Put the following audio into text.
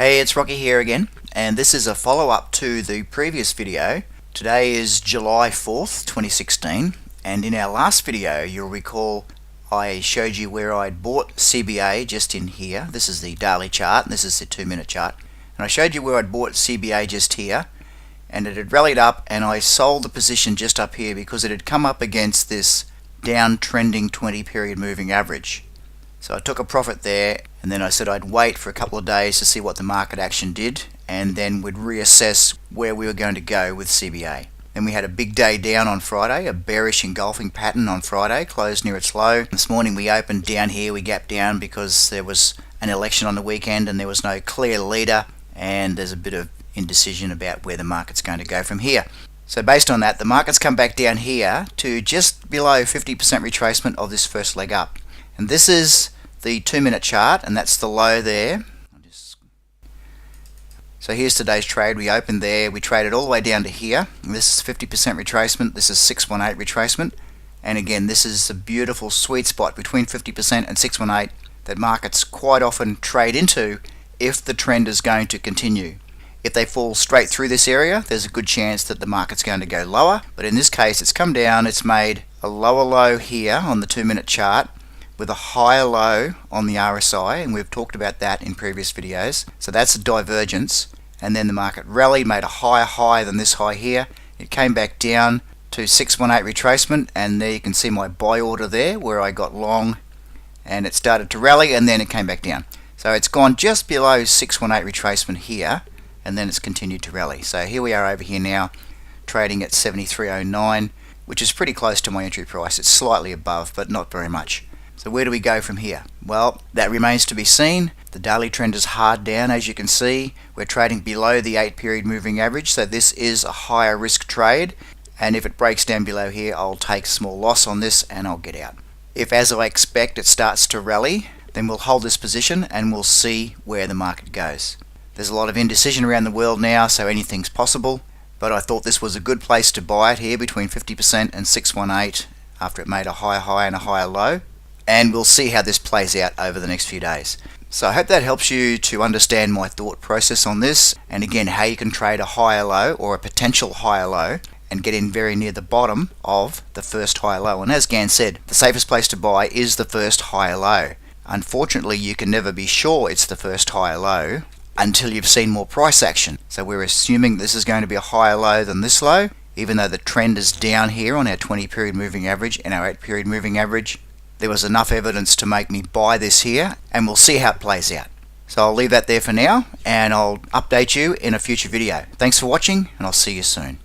Hey, it's Rocky here again, and this is a follow-up to the previous video. Today is July 4th, 2016, and in our last video you'll recall I showed you where I'd bought CBA just in here. This is the daily chart, and this is the 2-minute chart. And I showed you where I'd bought CBA just here, and it had rallied up, and I sold the position just up here because it had come up against this downtrending 20-period moving average. So I took a profit there, and then I said I'd wait for a couple of days to see what the market action did, and then we'd reassess where we were going to go with CBA. Then we had a big day down on Friday, a bearish engulfing pattern on Friday, closed near its low. This morning we opened down here, we gapped down because there was an election on the weekend and there was no clear leader, and there's a bit of indecision about where the market's going to go from here. So based on that, the market's come back down here to just below 50% retracement of this first leg up. And this is the 2-minute chart, and that's the low there. So here's today's trade. We opened there, we traded all the way down to here. And this is 50% retracement, this is 618 retracement. And again, this is a beautiful sweet spot between 50% and 618 that markets quite often trade into if the trend is going to continue. If they fall straight through this area, there's a good chance that the market's going to go lower. But in this case, it's come down, it's made a lower low here on the 2-minute chart, with a higher low on the RSI, and we've talked about that in previous videos. So that's a divergence, and then the market rallied, made a higher high than this high here. It came back down to 618 retracement, and there you can see my buy order there where I got long, and it started to rally, and then it came back down. So it's gone just below 618 retracement here, and then it's continued to rally. So here we are over here now, trading at 73.09, which is pretty close to my entry price. It's slightly above, but not very much. So where do we go from here? Well, that remains to be seen. The daily trend is hard down, as you can see. We're trading below the 8-period moving average, so this is a higher risk trade. And if it breaks down below here, I'll take a small loss on this and I'll get out. If, as I expect, it starts to rally, then we'll hold this position and we'll see where the market goes. There's a lot of indecision around the world now, so anything's possible. But I thought this was a good place to buy it here between 50% and 618 after it made a higher high and a higher low. And we'll see how this plays out over the next few days. So I hope that helps you to understand my thought process on this, and again how you can trade a higher low or a potential higher low and get in very near the bottom of the first higher low. And as Gan said, the safest place to buy is the first higher low. Unfortunately, you can never be sure it's the first higher low until you've seen more price action. So we're assuming this is going to be a higher low than this low, even though the trend is down here on our 20-period moving average and our 8-period moving average. There was enough evidence to make me buy this here, and we'll see how it plays out. So I'll leave that there for now, and I'll update you in a future video. Thanks for watching, and I'll see you soon.